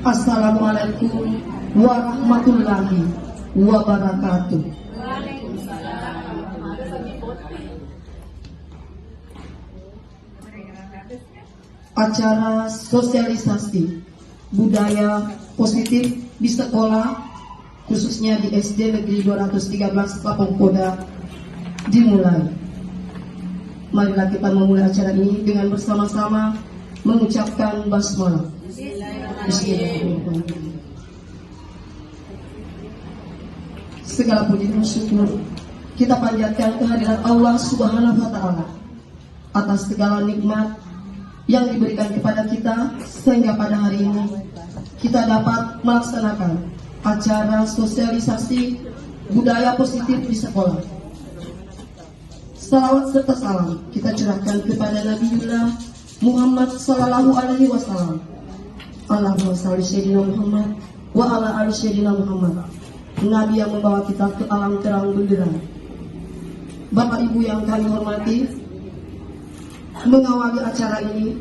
Assalamualaikum warahmatullahi wabarakatuh. Acara sosialisasi budaya positif di sekolah, khususnya di SD Negeri 213 Kapongpoda, dimulai. Marilah kita memulai acara ini dengan bersama-sama mengucapkan basmalah. Bismillahirrahmanirrahim. Segala puji dan syukur kita panjatkan kehadiran Allah Subhanahu wa Ta'ala atas segala nikmat yang diberikan kepada kita, sehingga pada hari ini kita dapat melaksanakan acara sosialisasi budaya positif di sekolah. Salawat serta salam kita curahkan kepada Nabiullah Muhammad sallallahu alaihi wasallam. Allahumma shalli sayyidina Muhammad wa ala ali sayyidina Muhammad. Nabi yang membawa kita ke alam terang benderang. Bapak Ibu yang kami hormati, mengawali acara ini,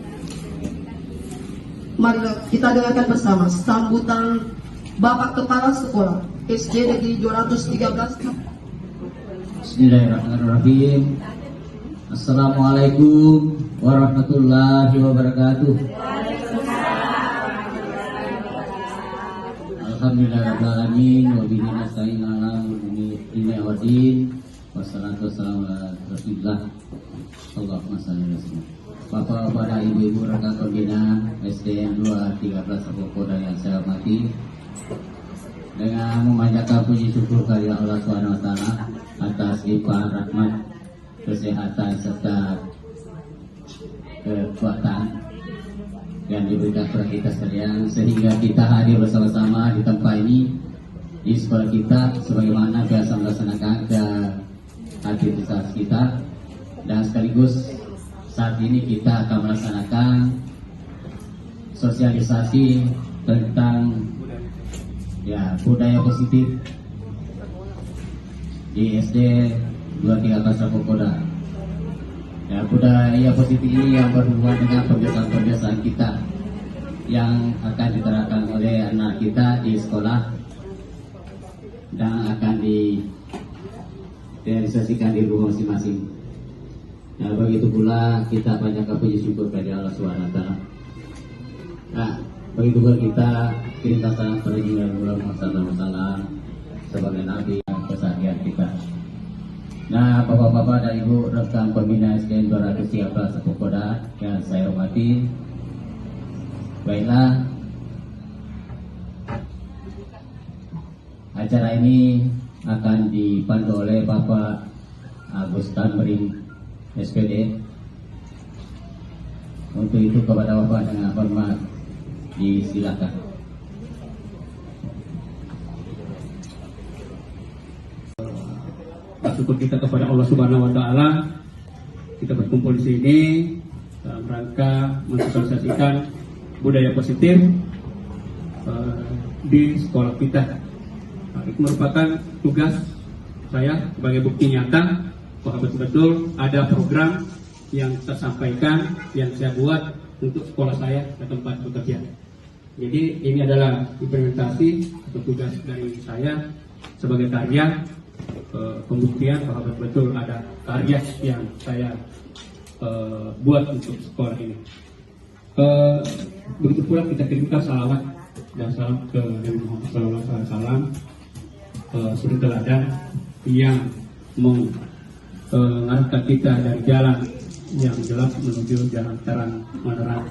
marilah kita dengarkan bersama sambutan Bapak Kepala Sekolah SD Negeri 213. Bismillahirrahmanirrahim. Assalamualaikum warahmatullahi wabarakatuh. Alhamdulillahirrahmanirrahim. Wabihi nasta'in ala umuri dunya waddin. Wassalatu wassalamu ala rasulillah. Allahumma shalli ala sayyidina. Bapak-bapak dan ibu-ibu rekan pembina SDN 213 Kapongpoda yang saya hormati, dengan memanjatkan puji syukur kehadirat Allah Subhanahu wa Ta'ala atas limpahan rahmat, kesehatan serta kekuatan yang diberikan kepada kita sekalian, sehingga kita hadir bersama-sama di tempat ini di sekolah kita sebagaimana biasa melaksanakan aktivitas kita, dan sekaligus saat ini kita akan melaksanakan sosialisasi tentang budaya positif di SD 213 Kapongpoda. Budaya positif ini yang berhubungan dengan kebiasaan-kebiasaan kita yang akan diterapkan oleh anak kita di sekolah dan akan direalisasikan di rumah masing-masing. Begitu pula kita panjatkan puji syukur kepada Allah Subhanahu wa Ta'ala. Begitu pula kita kirimkan salam kepada Muhammad SAW sebagai Nabi yang keseharian kita. Bapak-bapak dan ibu rekan pembina SDN 213 Kapongpoda yang saya hormati, baiklah, acara ini akan dipandu oleh Bapak Agus Tamrin SPD. Untuk itu kepada Bapak dengan hormat disilakan. Syukur kita kepada Allah Subhanahu wa Ta'ala, kita berkumpul di sini dalam rangka mensosialisasikan budaya positif di sekolah kita. Itu merupakan tugas saya sebagai bukti nyata bahwa betul-betul ada program yang tersampaikan, yang saya buat untuk sekolah saya ke tempat bekerja. Jadi ini adalah implementasi atau tugas dari saya sebagai karya pembuktian bahwa betul ada karya yang saya buat untuk sekolah ini. Begitu pula kita kirimkan salawat dan salam ke Nabi Muhammad SAW, suri teladan yang mengarahkan kita dari jalan yang jelas menuju jalan terang menerang.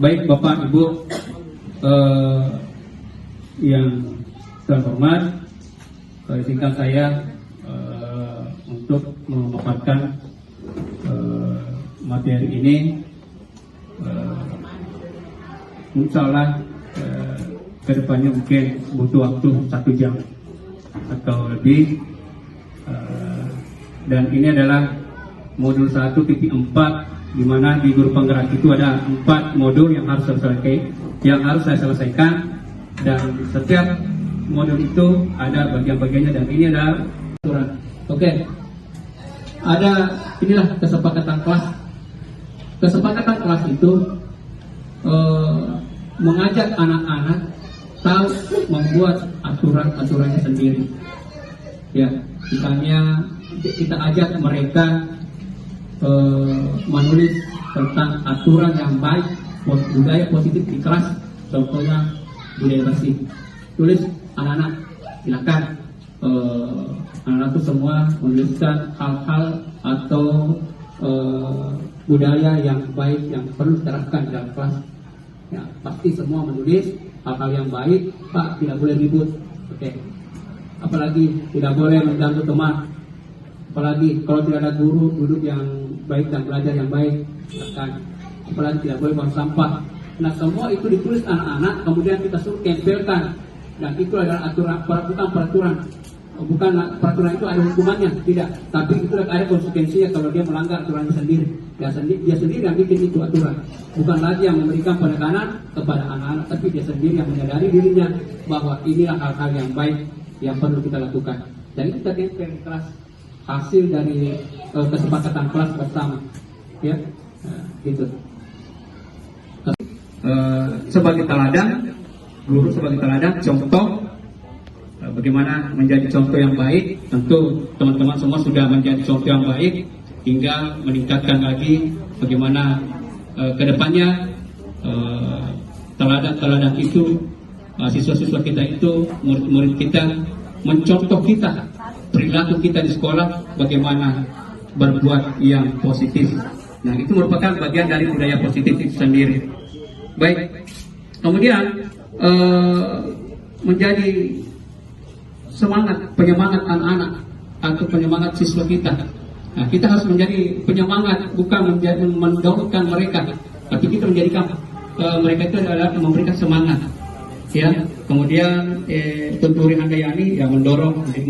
Baik Bapak Ibu yang terhormat, izinkan saya untuk memaparkan materi ini. Insya Allah kedepannya mungkin butuh waktu 1 jam atau lebih, dan ini adalah modul 1.4, di mana di guru penggerak itu ada 4 modul yang harus saya selesaikan, dan setiap modul itu ada bagian-bagiannya, dan ini adalah aturan. Oke. Ada inilah kesepakatan kelas. Kesepakatan kelas itu mengajak anak-anak tahu membuat aturan-aturannya sendiri. Ya, misalnya kita ajak mereka menulis tentang aturan yang baik, budaya positif di kelas. Contohnya budaya bersih. Tulis anak-anak, silakan anak-anak itu semua menuliskan hal-hal atau budaya yang baik yang perlu diterapkan dalam kelas. Ya, pasti semua menulis hal-hal yang baik. Pak, tidak boleh ribut. Oke. Apalagi tidak boleh mengganggu teman. Apalagi kalau tidak ada guru duduk yang baik dan belajar yang baik. Apalagi tidak boleh buang sampah. Nah, semua itu ditulis anak-anak, kemudian kita suruh tempelkan. Dan itu adalah aturan, bukan peraturan. Bukan peraturan itu ada hukumannya, tidak. Tapi itu ada konsekuensinya kalau dia melanggar aturannya sendiri. Dia sendiri yang bikin itu aturan. Bukan lagi yang memberikan penekanan kepada anak-anak, tapi dia sendiri yang menyadari dirinya bahwa inilah hal-hal yang baik yang perlu kita lakukan. Dan itu kita tempel di kelas, hasil dari kesepakatan kelas bersama. Ya, gitu. Sebagai teladan, guru sebagai teladan, contoh bagaimana menjadi contoh yang baik. Tentu teman-teman semua sudah menjadi contoh yang baik, tinggal meningkatkan lagi bagaimana kedepannya teladan-teladan itu, siswa-siswa kita itu, murid-murid kita mencontoh kita, perilaku kita di sekolah, bagaimana berbuat yang positif. Nah, itu merupakan bagian dari budaya positif itu sendiri. Baik, kemudian menjadi penyemangat anak-anak atau penyemangat siswa kita. Nah, kita harus menjadi penyemangat, bukan mendorongkan mereka, tapi kita menjadikan mereka itu adalah memberikan semangat. Ya, kemudian Tunturi Handayani yang mendorong, menjadi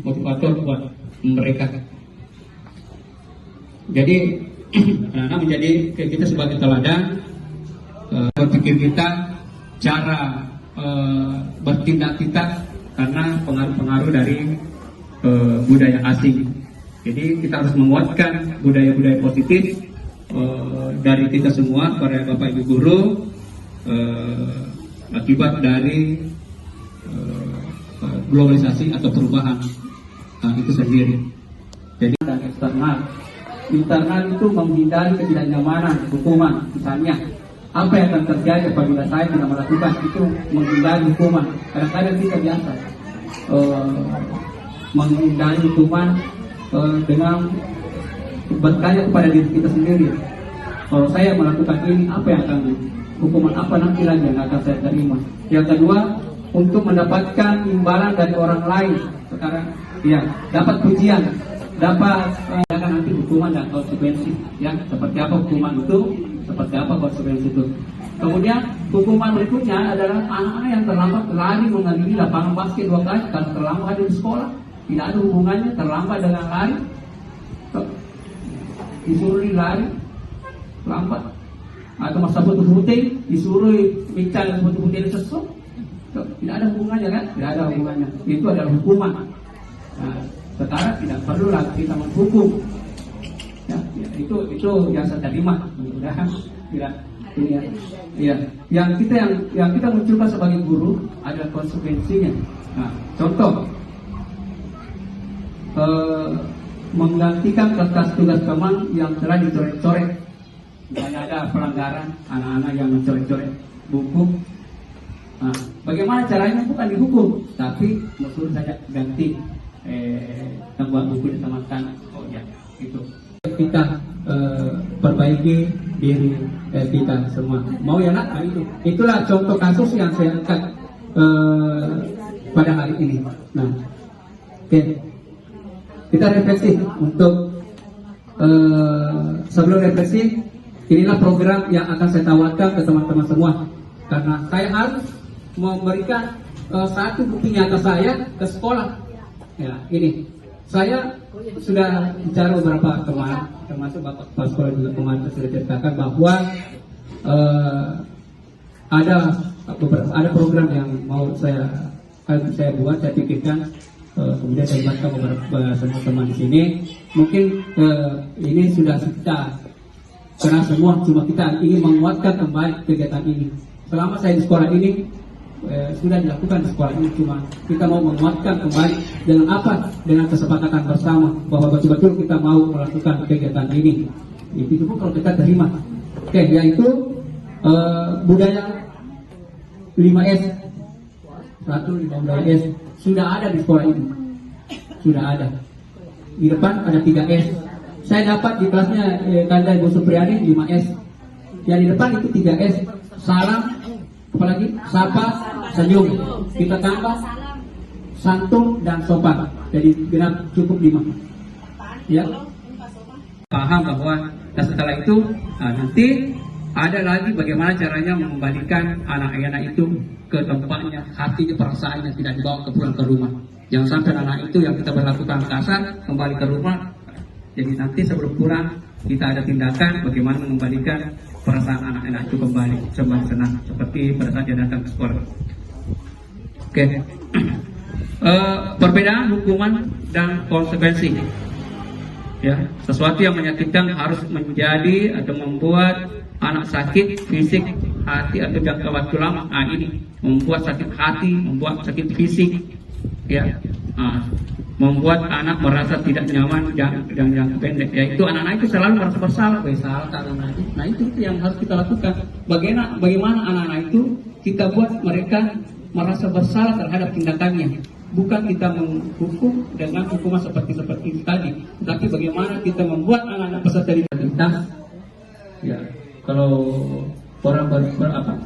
motivator buat mereka. Jadi anak-anak menjadi kita sebagai teladan, berpikir kita, cara bertindak kita karena pengaruh-pengaruh dari budaya asing. Jadi kita harus menguatkan budaya-budaya positif dari kita semua, para bapak ibu guru, akibat dari globalisasi atau perubahan itu sendiri. Jadi dan eksternal, internal itu menghindari ketidaknyamanan, hukuman. Misalnya apa yang akan terjadi apabila saya tidak melakukan itu, menghindari hukuman. Kadang-kadang kita biasa menghindari hukuman dengan bertanya kepada diri kita sendiri. Kalau saya melakukan ini, apa yang akan hukuman apa nanti lagi yang akan saya terima? Yang kedua, untuk mendapatkan imbalan dari orang lain. Sekarang, ya, dapat pujian, dapat nanti hukuman dan konsekuensi. Ya, seperti apa hukuman itu? Seperti apa konsekuensi itu? Kemudian hukuman berikutnya adalah anak-anak yang terlambat lari menghadiri lapangan basket 2 kali karena terlambat hadir di sekolah. Tidak ada hubungannya terlambat dengan lari. Disuruh lari lambat, atau masa putih-putih disuruh bicara putih-putih sesuatu. Tidak ada hubungannya kan? Tidak ada hubungannya. Itu adalah hukuman. Nah, sekarang tidak perlu lagi kita menghukum. Ya, itu yang saya terima. Mudah-mudahan tidak. Ya, yang kita munculkan sebagai guru adalah konsekuensinya. Nah, contoh menggantikan kertas tugas teman yang telah dicoret-coret. Misalnya ada pelanggaran, anak-anak yang mencoret-coret buku. Nah, bagaimana caranya? Bukan dihukum, tapi suruh saja ganti tempat buku ditempatkan. Oh ya, itu kita perbaiki diri kita semua. Mau ya nak? Nah, itulah contoh kasus yang saya angkat pada hari ini. Nah, oke. Kita refleksi untuk sebelum refleksi, inilah program yang akan saya tawarkan ke teman-teman semua. Karena saya harus memberikan satu bukti nyata saya ke sekolah. Ya, ini saya sudah bicara beberapa teman, termasuk bapak kepala sekolah juga kemarin sudah ceritakan bahwa ada program yang mau saya buat, saya pikirkan. Kemudian saya baca beberapa teman di sini. Mungkin ini sudah kita kenal semua, cuma kita ingin menguatkan kembali kegiatan ini. selama saya di sekolah ini sudah dilakukan di sekolah ini, cuma kita mau menguatkan kembali dengan apa? Dengan kesepakatan bersama bahwa betul-betul kita mau melakukan kegiatan ini. Itu pun kalau kita terima. Oke, yaitu budaya 5S. 1 budaya S sudah ada di sekolah ini. Sudah ada. Di depan ada 3S. Saya dapat di kelasnya Kanda Ibu Supriyadi 5S. Yang di depan itu 3S. Salam, apalagi sapa, senyum. Kita tambah santun dan sopan. Jadi genap cukup 5. Ya. Paham bahwa setelah itu nanti ada lagi bagaimana caranya mengembalikan anak-anak itu ke tempatnya, hatinya, perasaannya tidak dibawa pulang ke rumah. Jangan sampai anak itu yang kita berlakukan kasar kembali ke rumah. Jadi nanti sebelum pulang kita ada tindakan bagaimana mengembalikan perasaan anak-anak itu kembali senang seperti pada saat dia datang ke sekolah. Oke. Perbedaan hukuman dan konsekuensi. Ya, sesuatu yang menyakitkan harus menjadi atau membuat anak sakit fisik, hati atau jangka waktu lama. Ini membuat sakit hati, membuat sakit fisik, ya, membuat anak merasa tidak nyaman dan jangka pendek. Yaitu anak-anak itu selalu merasa bersalah, salah karena itu. Nah itu yang harus kita lakukan. Bagaimana anak-anak itu kita buat mereka merasa bersalah terhadap tindakannya. Bukan kita menghukum dengan hukuman seperti tadi, tapi bagaimana kita membuat anak-anak peserta dididik. Ya, kalau orang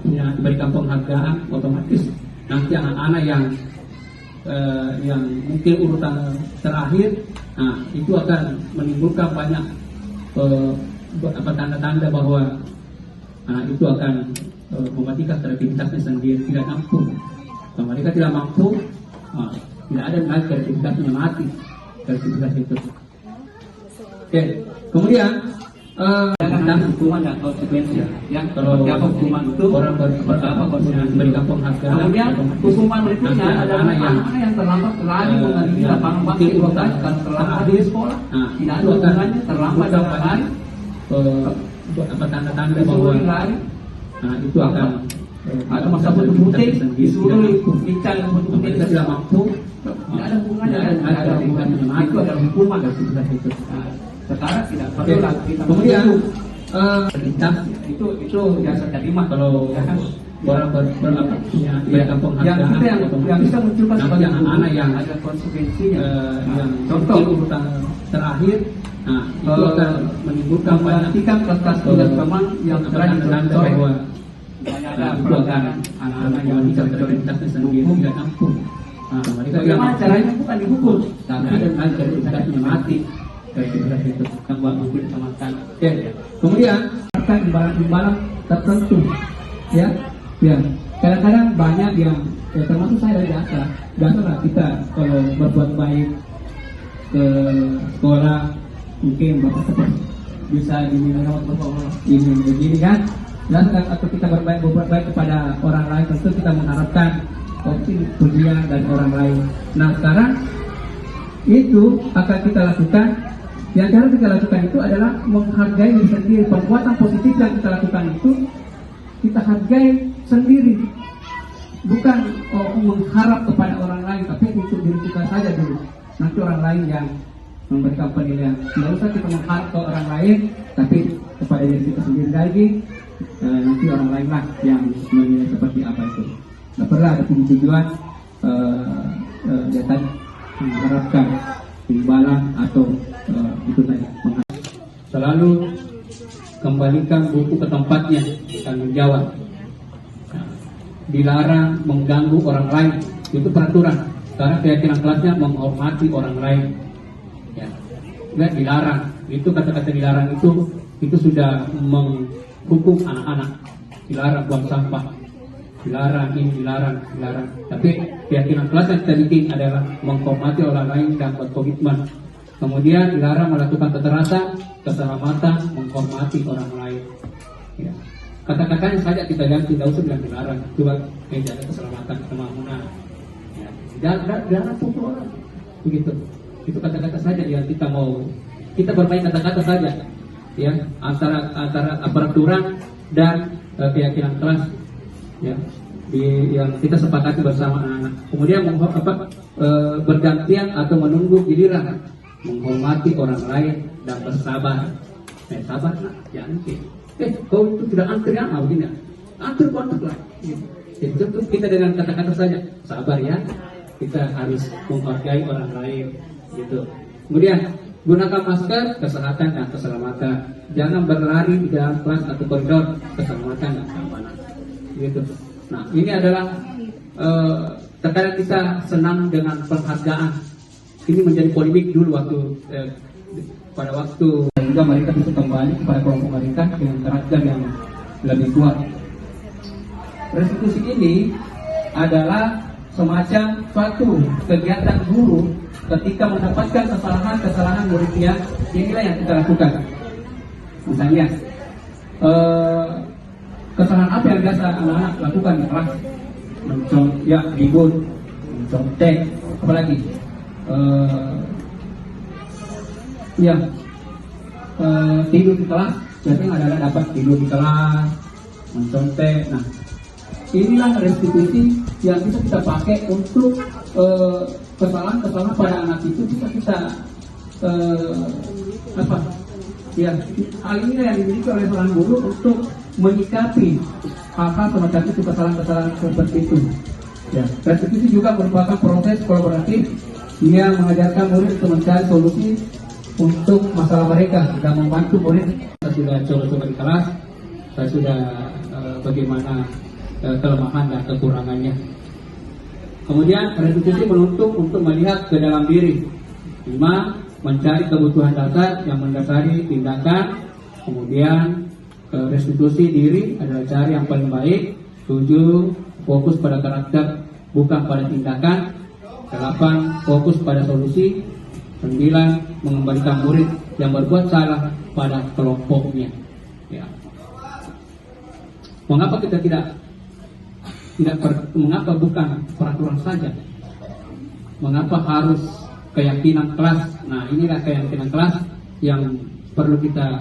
diberikan penghargaan, otomatis nanti anak-anak yang mungkin urutan terakhir, nah itu akan menimbulkan banyak tanda-tanda bahwa anak itu akan mematikan kreativitasnya sendiri, tidak mampu. Kalau mereka tidak mampu, tidak ada lagi kreativitasnya, mati kreativitas itu. Oke, kemudian tentang hukuman dan konsekuensi. Ya, kalau hukuman itu orang berikan penghargaan. Kemudian hukuman berikutnya adalah anak yang terlambat lari menghadiri lapangan basket karena terlambat di sekolah. Tidak ada hubungannya terlambat dan lari. Tanda-tanda bahwa itu akan ada masa putih disuruh bincang yang putih tidak mampu. Tidak ada hubungannya. Itu adalah hukuman dari itu. Sekarang tidak perlu lagi kita. Kemudian itu yang saya terima kalau orang berikan penghargaan yang bisa munculkan sebagai anak yang ada konsekuensinya. Yang contoh urutan terakhir, itu akan menimbulkan mematikan kelas tugas teman yang tanda bahwa itu akan anak-anak yang bisa kreativitasnya sendiri tidak mampu. Bagaimana caranya? Bukan dihukum, tapi ada kreativitasnya mati. Kreativitas itu yang buat mungkin samakan. Oke. Kemudian imbalan tertentu, ya. Kadang-kadang banyak yang termasuk saya dari biasa lah kita kalau berbuat baik ke sekolah mungkin bapak seperti bisa diminta ini begini kan. Dan atau kita berbuat baik kepada orang lain, tentu kita mengharapkan pujian dari orang lain. Nah sekarang itu akan kita lakukan. Yang harus kita lakukan itu adalah menghargai diri sendiri. Perbuatan positif yang kita lakukan itu kita hargai sendiri, bukan mengharap kepada orang lain, tapi untuk diri kita saja dulu. Nanti orang lain yang memberikan penilaian. Tidak usah kita mengharap ke orang lain, tapi kepada diri kita sendiri lagi. Nanti orang lain lah yang menilai seperti apa itu. Tidak perlu ada tujuan tadi mengharapkan imbalan atau itu tadi. Selalu kembalikan buku ke tempatnya, tanggung jawab. Dilarang mengganggu orang lain, itu peraturan. Karena keyakinan kelasnya menghormati orang lain. Ya, dilarang. Itu kata-kata dilarang itu sudah menghukum anak-anak. Dilarang buang sampah. Dilarang ini, dilarang. Tapi keyakinan kelas yang kita bikin adalah menghormati orang lain dan berkomitmen. Kemudian dilarang melakukan kekerasan, keselamatan, menghormati orang lain. Ya. Kata-katanya saja kita ganti, tidak usah bilang dilarang. Coba menjaga keselamatan, keamanan. Ya. Jangan pukul orang. Begitu. Itu kata-kata saja yang kita bermain kata-kata saja. Ya, antara peraturan dan keyakinan kelas. ya, yang kita sepakati bersama anak-anak. Kemudian bergantian atau menunggu giliran, menghormati orang lain dan bersabar. Sabar nak, jangan kau itu tidak antri apa begini, antri lah. Jadi tentu kita dengan kata-kata saja sabar ya, kita harus menghargai orang lain gitu. Kemudian gunakan masker, kesehatan dan keselamatan. Jangan berlari di dalam kelas atau koridor, keselamatan dan keamanan gitu. Nah ini adalah terkadang kita senang dengan penghargaan. Ini menjadi polemik dulu waktu pada waktu sehingga mereka bisa kembali kepada kelompok mereka dengan karakter yang lebih kuat. Restitusi ini adalah semacam suatu kegiatan guru ketika mendapatkan kesalahan muridnya. Inilah yang kita lakukan. Misalnya kesalahan apa yang biasa anak-anak lakukan di kelas? Ribut, mencontek, apalagi tidur di kelas. Biasanya adalah dapat tidur di kelas, mencontek. Nah, inilah restitusi yang bisa kita pakai untuk kesalahan pada anak itu bisa kita hal ini yang dimiliki oleh seorang guru untuk menyikapi hal-hal semacam itu, kesalahan-kesalahan seperti itu. Ya, restitusi juga merupakan proses kolaboratif yang mengajarkan murid untuk mencari solusi untuk masalah mereka dan membantu murid. Saya sudah coba di kelas, saya sudah bagaimana kelemahan dan kekurangannya. Kemudian restitusi menuntut untuk melihat ke dalam diri. 5. Mencari kebutuhan dasar yang mendasari tindakan. Kemudian restitusi diri adalah cari yang paling baik. 7. Fokus pada karakter bukan pada tindakan. 8. Fokus pada solusi. 9. Mengembalikan murid yang berbuat salah pada kelompoknya. Ya. Mengapa kita mengapa bukan peraturan saja? Mengapa harus keyakinan kelas? Nah, inilah keyakinan kelas yang perlu kita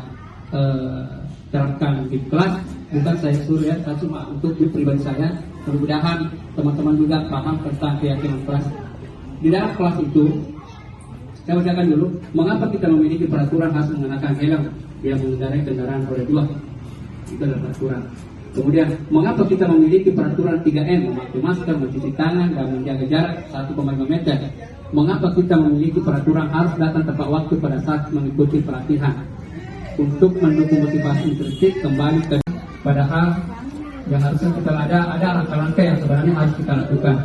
terapkan di kelas. Bukan saya suruh ya, saya cuma untuk pribadi saya. Mudah-mudahan teman-teman juga paham tentang keyakinan kelas. Di dalam kelas itu, saya bacakan dulu, mengapa kita memiliki peraturan harus mengenakan helm yang mengendarai kendaraan roda 2? Itu adalah peraturan. Kemudian, mengapa kita memiliki peraturan 3M, memakai masker, mencuci tangan, dan menjaga jarak 1,5 meter? Mengapa kita memiliki peraturan harus datang tepat waktu pada saat mengikuti pelatihan? Untuk mendukung motivasi intrinsik kembali ke padahal yang harusnya kita ada langkah-langkah yang sebenarnya harus kita lakukan.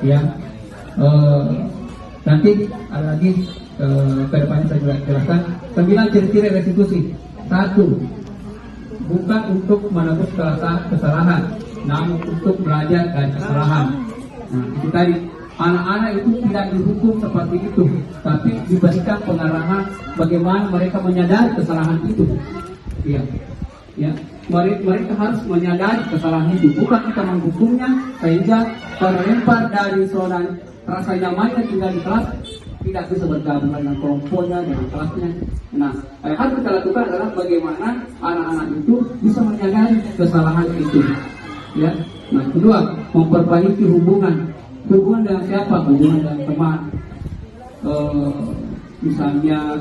Ya, nanti ada lagi ke depannya saya juga jelaskan 9 ciri-ciri restitusi. 1. Bukan untuk menebus kesalahan, namun untuk belajar dari kesalahan. Nah, itu tadi, anak-anak itu tidak dihukum seperti itu, tapi diberikan pengarahan bagaimana mereka menyadari kesalahan itu. Ya, mereka harus menyadari kesalahan itu, bukan kita menghukumnya sehingga terlempar dari zona rasa nyamannya tinggal di kelas, tidak bisa bergabung dengan kelompoknya, dengan kelasnya. Nah, yang harus kita lakukan adalah bagaimana anak-anak itu bisa menyadari kesalahan itu. Ya. Nah, kedua, memperbaiki hubungan dengan siapa? Hubungan dengan teman. Misalnya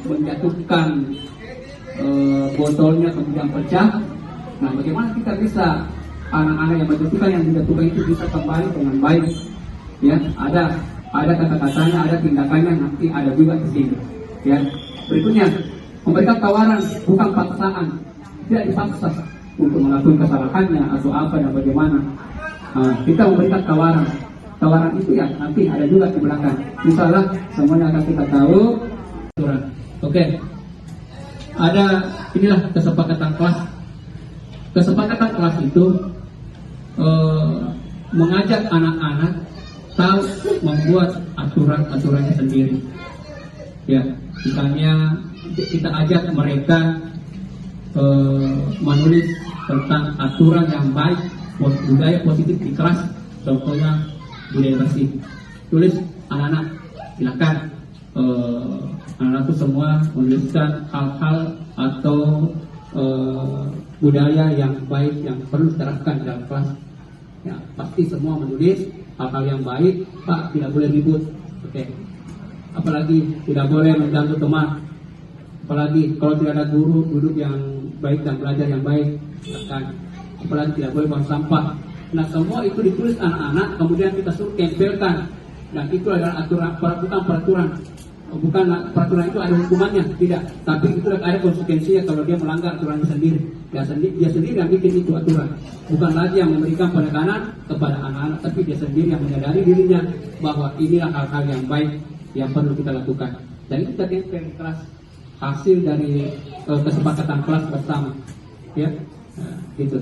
menjatuhkan botolnya kemudian pecah. Nah, bagaimana kita bisa anak-anak yang menjatuhkan itu bisa kembali dengan baik? Ya, ada kata-katanya, ada tindakannya, nanti ada juga di sini. Ya, berikutnya memberikan tawaran bukan paksaan, tidak dipaksa untuk melakukan kesalahannya atau apa dan bagaimana. Kita memberikan tawaran itu ya nanti ada juga di belakang. Insyaallah semuanya akan kita tahu. Oke. Inilah kesepakatan kelas. Kesepakatan kelas itu mengajak anak-anak tahu membuat aturan-aturannya sendiri. Ya, misalnya kita ajak mereka menulis tentang aturan yang baik, budaya positif di kelas. Contohnya budaya bersih. Tulis anak-anak, silakan anak-anak itu semua menuliskan hal-hal atau budaya yang baik yang perlu diterapkan dalam kelas. Ya, pasti semua menulis hal-hal yang baik. Pak, tidak boleh ribut. Oke. Apalagi tidak boleh mengganggu teman. Apalagi kalau tidak ada guru duduk yang baik dan belajar yang baik. Apalagi tidak boleh buang sampah. Nah, semua itu ditulis anak-anak, kemudian kita suruh tempelkan. Dan itu adalah aturan, bukan peraturan. Bukan peraturan itu ada hukumannya, tidak. Tapi itu ada konsekuensinya kalau dia melanggar aturan sendiri. Dia sendiri yang bikin itu aturan. Bukan lagi yang memberikan penekanan kepada anak-anak, tapi dia sendiri yang menyadari dirinya bahwa inilah hal-hal yang baik yang perlu kita lakukan. Dan itu tadi kelas hasil dari kesepakatan kelas bersama, ya, gitu.